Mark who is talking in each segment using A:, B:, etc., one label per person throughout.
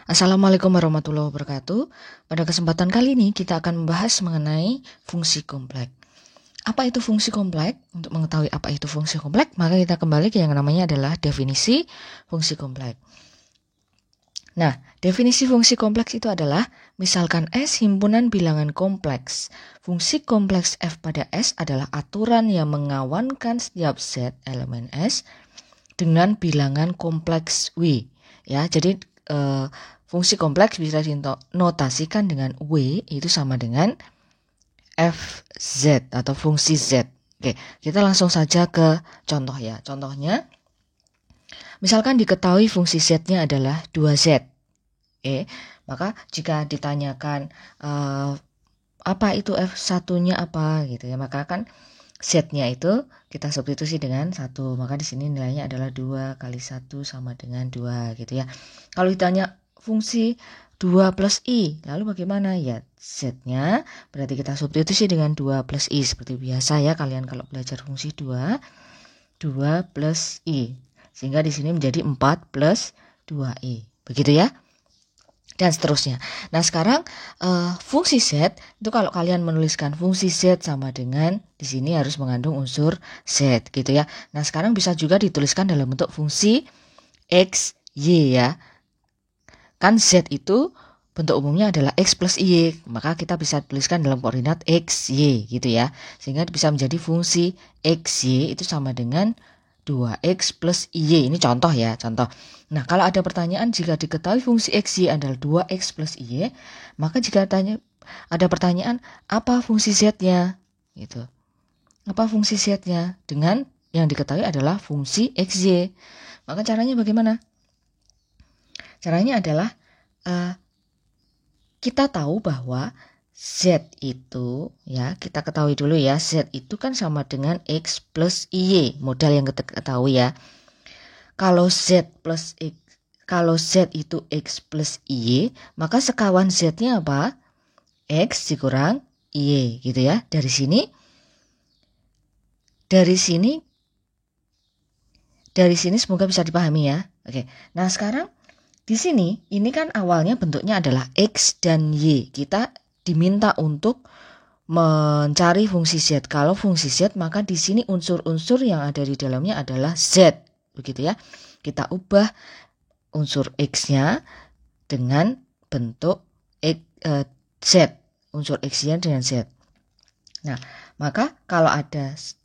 A: Assalamualaikum warahmatullahi wabarakatuh. Pada kesempatan kali ini kita akan membahas mengenai fungsi kompleks. Apa itu fungsi kompleks? Untuk mengetahui apa itu fungsi kompleks, maka kita kembali ke yang namanya adalah definisi fungsi kompleks. Nah, definisi fungsi kompleks itu adalah, misalkan S himpunan bilangan kompleks. Fungsi kompleks F pada S adalah aturan yang mengawankan setiap set elemen S dengan bilangan kompleks W. Ya, jadi fungsi kompleks bisa dinotasikan dengan W itu sama dengan Fz atau fungsi Z. Oke, kita langsung saja ke contoh ya. Contohnya, misalkan diketahui fungsi Z-nya adalah 2Z. Maka jika ditanyakan apa itu F1-nya apa gitu ya, maka kan Z-nya itu kita substitusi dengan 1. Maka di sini nilainya adalah 2 kali 1 sama dengan 2 gitu ya. Kalau ditanya fungsi 2 plus I, lalu bagaimana? Ya, Z-nya berarti kita substitusi dengan 2 plus I. Seperti biasa ya kalian kalau belajar fungsi 2 plus I. Sehingga di sini menjadi 4 plus 2I. Begitu ya. Dan seterusnya. Nah sekarang fungsi Z itu kalau kalian menuliskan fungsi Z sama dengan di sini harus mengandung unsur Z gitu ya. Nah sekarang bisa juga dituliskan dalam bentuk fungsi X, Y ya. Kan Z itu bentuk umumnya adalah X plus Y, maka kita bisa tuliskan dalam koordinat X, Y gitu ya. Sehingga bisa menjadi fungsi X, Y itu sama dengan 2X plus Y. Ini contoh ya, contoh. Nah, kalau ada pertanyaan jika diketahui fungsi X, Y adalah 2X plus Y, maka jika ada pertanyaan apa fungsi Z-nya? Gitu. Apa fungsi Z-nya? Dengan yang diketahui adalah fungsi X, Y. Maka caranya bagaimana? Caranya adalah kita tahu bahwa Z itu ya, kita ketahui dulu ya, Z itu kan sama dengan X plus Y, modal yang kita ketahui ya. Kalau Z itu X plus Y, maka sekawan Z-nya apa? X dikurang Y gitu ya. Dari sini semoga bisa dipahami ya. Oke. Nah, sekarang di sini ini kan awalnya bentuknya adalah X dan Y. Kita diminta untuk mencari fungsi Z. Kalau fungsi Z, maka di sini unsur-unsur yang ada di dalamnya adalah Z. Begitu ya. Kita ubah unsur X-nya dengan bentuk Z. Unsur X-nya dengan Z. Nah, maka kalau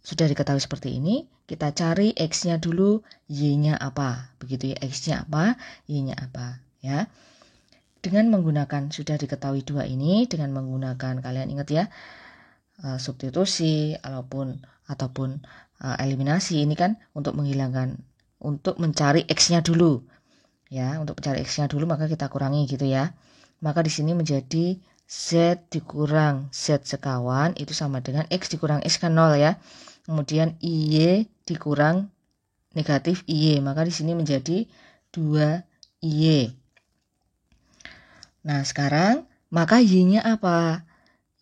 A: sudah diketahui seperti ini, kita cari X-nya dulu, Y-nya apa. Begitu ya, X-nya apa, Y-nya apa. Ya. Dengan menggunakan, sudah diketahui dua ini, dengan menggunakan, kalian ingat ya, substitusi ataupun eliminasi, ini kan untuk mencari X-nya dulu. Ya, untuk mencari X-nya dulu maka kita kurangi gitu ya. Maka di sini menjadi Z dikurang Z sekawan itu sama dengan X dikurang X kan 0 ya. Kemudian Y dikurang negatif Y, maka di sini menjadi 2Y. Nah, sekarang maka Y-nya apa?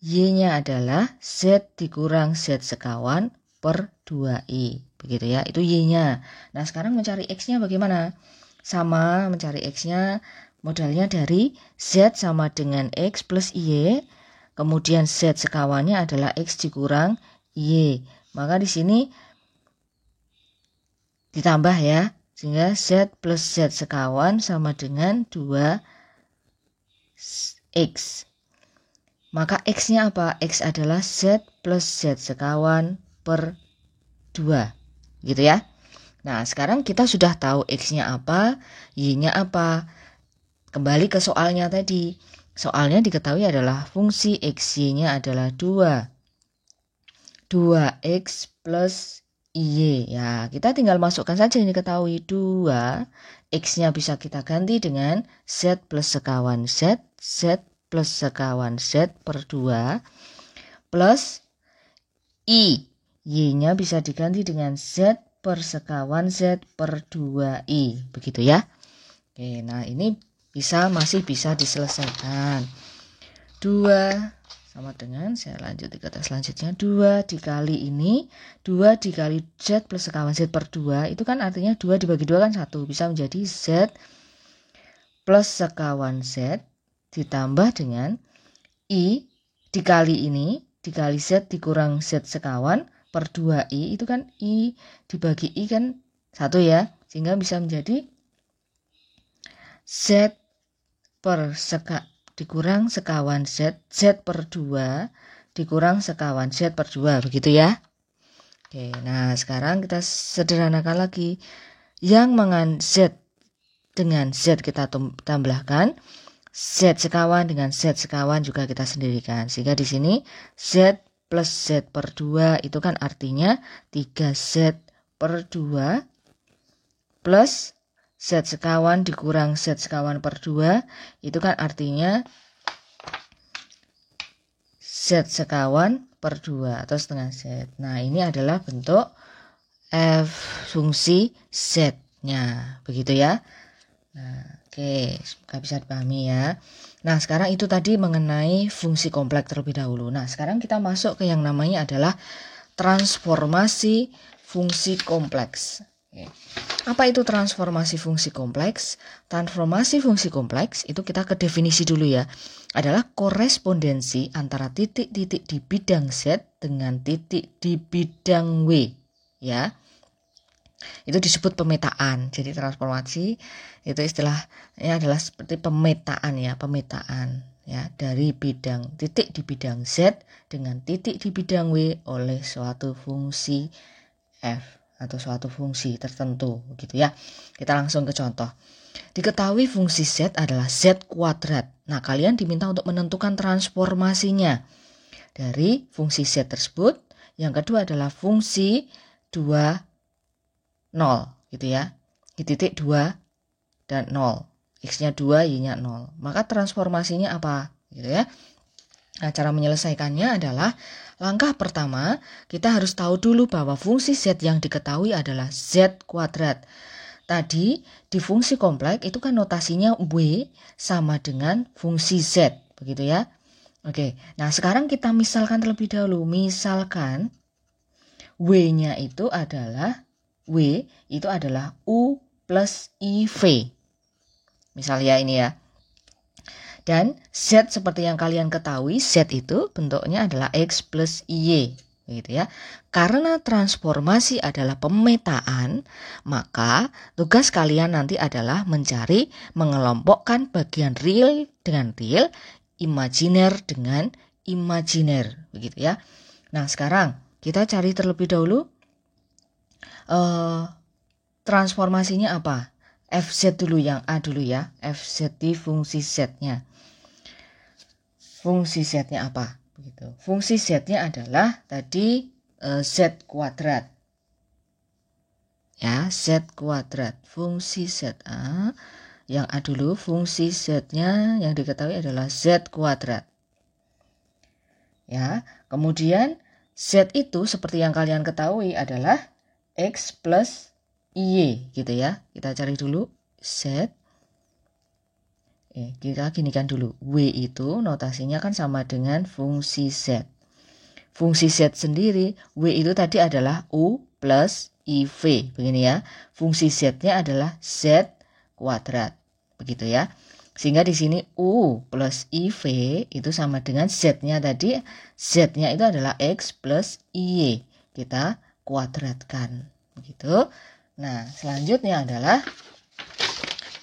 A: Y-nya adalah Z dikurang Z sekawan per 2I. Begitu ya, itu Y-nya. Nah, sekarang mencari X-nya bagaimana? Sama, mencari X-nya modalnya dari Z sama dengan X plus Y. Kemudian Z sekawannya adalah X dikurang Y. Maka di sini ditambah ya. Sehingga Z plus Z sekawan sama dengan 2X. Maka X-nya apa? X adalah Z plus Z sekawan per 2. Gitu ya. Nah, sekarang kita sudah tahu X-nya apa, Y-nya apa. Kembali ke soalnya tadi. Soalnya diketahui adalah fungsi X, Y-nya adalah 2. 2X plus Y. Ya, kita tinggal masukkan saja ini diketahui 2. X-nya bisa kita ganti dengan Z plus sekawan Z. Z plus sekawan Z per 2 plus I. Y-nya bisa diganti dengan Z per sekawan Z per 2I. Begitu ya. Oke, nah ini masih bisa diselesaikan. 2 sama dengan, saya lanjut di kata selanjutnya, 2 dikali ini, 2 dikali Z plus sekawan Z per 2, itu kan artinya 2 dibagi 2 kan 1, bisa menjadi Z plus sekawan Z ditambah dengan I dikali ini, dikali Z dikurang Z sekawan per 2I, itu kan I dibagi I kan 1 ya, sehingga bisa menjadi Z per dikurang sekawan Z, Z per 2 dikurang sekawan Z per 2, begitu ya. Oke, nah sekarang kita sederhanakan lagi. Yang Z dengan Z kita tambahkan, Z sekawan dengan Z sekawan juga kita sendirikan. Sehingga di sini Z plus Z per 2 itu kan artinya 3Z per 2 plus Z sekawan dikurang Z sekawan per 2 itu kan artinya Z sekawan per 2 atau setengah Z. Nah, ini adalah bentuk F fungsi Z-nya. Begitu ya. Nah, oke, semoga bisa dipahami ya. Nah, sekarang itu tadi mengenai fungsi kompleks terlebih dahulu. Nah, sekarang kita masuk ke yang namanya adalah transformasi fungsi kompleks. Oke. Apa itu transformasi fungsi kompleks? Transformasi fungsi kompleks itu kita ke definisi dulu ya. Adalah korespondensi antara titik-titik di bidang Z dengan titik di bidang W. Ya, itu disebut pemetaan. Jadi transformasi itu istilahnya adalah seperti pemetaan ya, pemetaan ya dari bidang titik di bidang Z dengan titik di bidang W oleh suatu fungsi F atau suatu fungsi tertentu gitu ya. Kita langsung ke contoh. Diketahui fungsi Z adalah Z kuadrat. Nah, kalian diminta untuk menentukan transformasinya dari fungsi Z tersebut. Yang kedua adalah fungsi 2 0 gitu ya. Di titik 2 dan 0. X-nya 2, Y-nya 0. Maka transformasinya apa? Gitu ya. Nah, cara menyelesaikannya adalah langkah pertama, kita harus tahu dulu bahwa fungsi Z yang diketahui adalah Z kuadrat. Tadi di fungsi kompleks itu kan notasinya W sama dengan fungsi Z, begitu ya. Oke, nah sekarang kita misalkan terlebih dahulu. Misalkan W-nya itu adalah U plus IV. Misalnya ini ya. Dan Z seperti yang kalian ketahui, Z itu bentuknya adalah X plus Y. Gitu ya. Karena transformasi adalah pemetaan, maka tugas kalian nanti adalah mencari, mengelompokkan bagian real dengan real, imajiner dengan imajiner. Begitu ya. Nah sekarang kita cari terlebih dahulu transformasinya apa? FZ dulu, yang A dulu ya. FZ di fungsi Z-nya. Fungsi Z-nya apa? Begitu. Fungsi Z-nya adalah tadi Z kuadrat. Ya, Z kuadrat. Fungsi ZA. Yang A dulu, fungsi Z-nya yang diketahui adalah Z kuadrat. Ya, kemudian Z itu seperti yang kalian ketahui adalah X plus Y gitu ya. Kita cari dulu Z. Kita ginikan dulu. W itu notasinya kan sama dengan fungsi Z. Fungsi Z sendiri, W itu tadi adalah U plus IV. Begini ya. Fungsi Z-nya adalah Z kuadrat. Begitu ya. Sehingga di sini U plus IV itu sama dengan Z-nya tadi. Z-nya itu adalah X plus Y. Kita kuadratkan. Begitu. Nah, selanjutnya adalah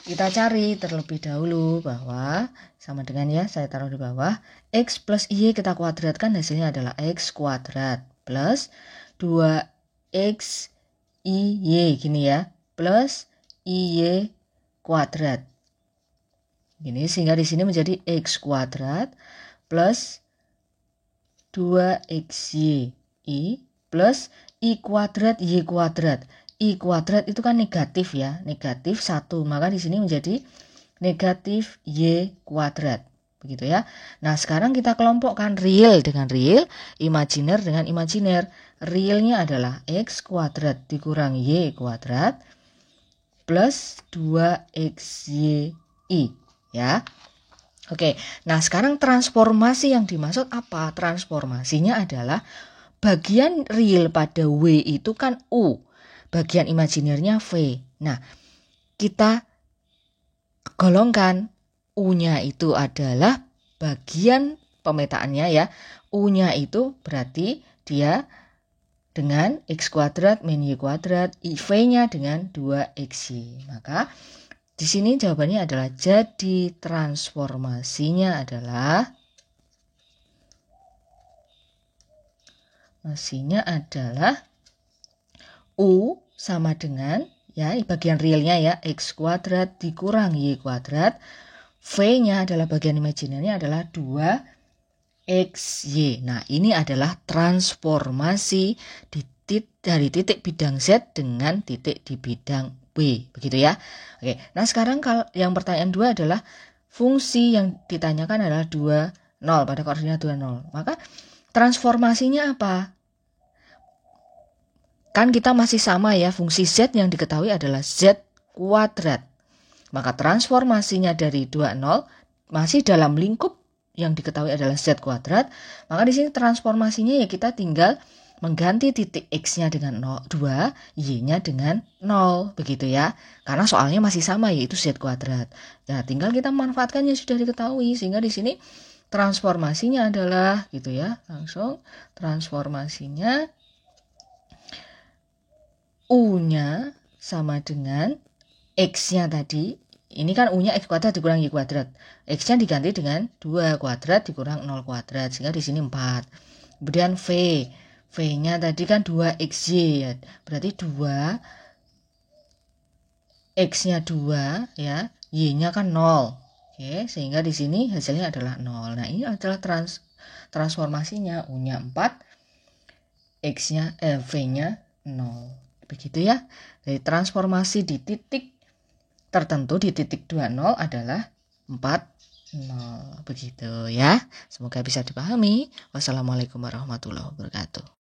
A: kita cari terlebih dahulu bahwa sama dengan ya, saya taruh di bawah. X plus Y kita kuadratkan, hasilnya adalah X kuadrat plus 2X IY gini ya. Plus IY kuadrat. Gini, sehingga di sini menjadi X kuadrat plus 2XY plus I kuadrat Y kuadrat. I kuadrat itu kan negatif ya, negatif 1. Maka di sini menjadi negatif Y kuadrat. Begitu ya. Nah, sekarang kita kelompokkan real dengan real, imajiner dengan imajiner. Realnya adalah X kuadrat dikurang Y kuadrat plus 2XY. Ya. Oke, nah sekarang transformasi yang dimaksud apa? Transformasinya adalah bagian real pada W itu kan U. Bagian imajinernya V. Nah, kita golongkan. U-nya itu adalah bagian pemetaannya ya. U-nya itu berarti dia dengan X kuadrat min Y kuadrat, V-nya dengan 2XY. Maka di sini jawabannya adalah jadi transformasinya adalah U sama dengan ya bagian realnya ya X kuadrat dikurang Y kuadrat. V-nya adalah bagian imajinernya adalah 2XY. Nah, ini adalah transformasi dari titik bidang Z dengan titik di bidang W. Begitu ya. Oke, nah sekarang kalau yang pertanyaan 2 adalah fungsi yang ditanyakan adalah 2, 0 pada koordinat 2, 0. Maka transformasinya apa? Kan kita masih sama ya, fungsi Z yang diketahui adalah Z kuadrat. Maka transformasinya dari 2, 0 masih dalam lingkup yang diketahui adalah Z kuadrat. Maka di sini transformasinya ya kita tinggal mengganti titik X-nya dengan 2, Y-nya dengan 0. Begitu ya. Karena soalnya masih sama yaitu Z kuadrat. Nah tinggal kita manfaatkan yang sudah diketahui. Sehingga di sini transformasinya adalah gitu ya. Langsung transformasinya U-nya sama dengan X-nya tadi. Ini kan U-nya X kuadrat dikurang Y kuadrat. X-nya diganti dengan 2 kuadrat dikurang 0 kuadrat. Sehingga di sini 4. Kemudian V. V-nya tadi kan 2XY ya. Berarti 2. X-nya 2 ya. Y-nya kan 0. Oke, sehingga di sini hasilnya adalah 0. Nah, ini adalah transformasinya. U-nya 4. X-nya V-nya 0. Begitu ya. Jadi transformasi di titik tertentu di titik 20 adalah 40. Begitu ya. Semoga bisa dipahami. Wassalamualaikum warahmatullahi wabarakatuh.